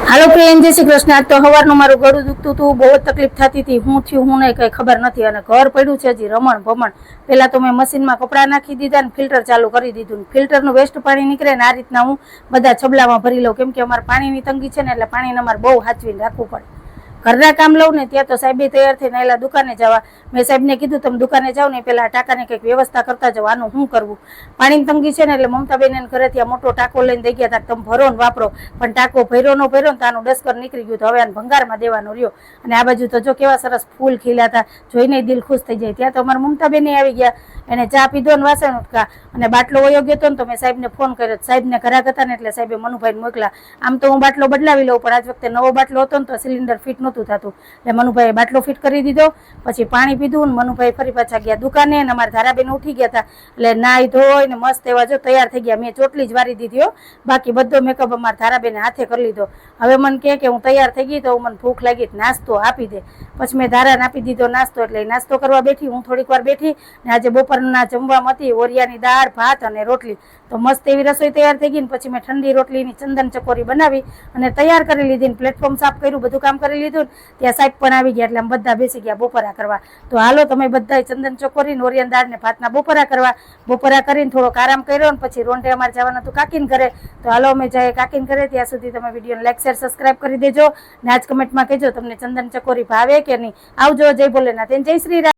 હાલો friend, જય શ્રી કૃષ્ણ। આજ તો સવારનું મારું ગળું દુખતું હતું, બહુ જ તકલીફ થતી હતી। હું થયું હું નહીં કંઈ ખબર નથી, અને ઘર પડ્યું છે હજી રમણ ભમણ। પહેલાં તો મેં મશીનમાં કપડાં નાખી દીધા ને ફિલ્ટર ચાલુ કરી દીધું। ફિલ્ટરનું વેસ્ટ પાણી નીકળે ને આ રીતના હું બધા છબલામાં ભરી લઉં, કેમ કે અમારે પાણીની તંગી છે ને, એટલે પાણીને અમારે બહુ સાચવીને રાખવું પડે। ઘરના કામ લઉં ને ત્યાં તો સાહેબે તૈયાર થઈને એલા દુકાને જવા। મેં સાહેબને કીધું તમે દુકાને જાઓ ને પહેલાં ટાંકાની કંઈક વ્યવસ્થા કરતા જાઓ, આનું શું કરવું। પાણીની તંગી છે ને, એટલે મમતાબેન ઘરે ત્યાં મોટો ટાંકો લઈને દઈ ગયા હતા, તમે ભરો ને વાપરો। પણ ટાંકો ભર્યો ન ભર્યો ને તો આનું ડસ્કર નીકળી ગયું, તો હવે આને ભંગારમાં દેવાનો રહ્યો। અને આ બાજુ તો જો કેવા સરસ ફૂલ ખીલ્યા હતા, જોઈને દિલ ખુશ થઈ જાય। ત્યાં તો અમારા મમતાબેન આવી ગયા, એને ચા પીધો ને વાસણ ઉટકા અને બાટલો વયો ગયો હતો ને, તો મેં સાહેબને ફોન કર્યો। સાહેબને ઘરાક હતા ને એટલે સાહેબે મનુભાઈને મોકલા। આમ તો હું બાટલો બદલાવી લઉં, પણ આજ વખતે નવો બાટલો હતો ને તો સિલિન્ડર ફિટ નહોતું થતું, એટલે મનુભાઈએ બાટલો ફિટ કરી દીધો। પછી પાણી પીધું ને મનુભાઈ ફરી પાછા ગયા દુકાને, અને અમારા ધારાબેન ઉઠી ગયા હતા, એટલે નાહી ધોઈને મસ્ત એવા જો તૈયાર થઈ ગયા। મેં ચોટલી જ વારી દીધી હો, બાકી બધો મેકઅપ અમારા ધારાબેને હાથે કરી લીધો। હવે મને કહે કે હું તૈયાર થઈ ગઈ તો મને ભૂખ લાગી, નાસ્તો આપી દે। પછી મેં ધારાને આપી દીધો નાસ્તો, એટલે નાસ્તો કરવા બેઠી। હું થોડીક વાર બેઠી ને આજે બપોરના જમવામાં હતી ઓરિયાની દાળ, ભાત અને રોટલી, તો મસ્ત એવી રસોઈ તૈયાર થઈ ગઈ ને પછી મેં ઠંડી રોટલીની ચંદન ચકોરી બનાવી અને તૈયાર કરી લીધી ને પ્લેટફોર્મ સાફ કર્યું, બધું કામ કરી લીધું। ત્યાં સાહેબ પણ આવી ગયા, એટલે આમ બધા બેસી ગયા બપોરા કરવા। તો હાલો તમે બધા ચંદન ચકોરી, ઓરિયાની દાળ ને ભાતના બપોરા કરવા। બપોરા કરીને થોડોક આરામ કર્યો ને પછી રોંઢે અમારે જવાનું હતું કાકીને ઘરે, તો હાલો અમે જઈએ કાકીને ઘરે। ત્યાં સુધી તમે વિડીયોને લાઈક શેર સબસ્ક્રાઈબ કરી દેજો, ને આજ કમેન્ટમાં કહેજો તમને ચંદન ચકોરી ભાવે કે નહીં। આવજો, જય ભોલેનાથ, જય શ્રી રામ।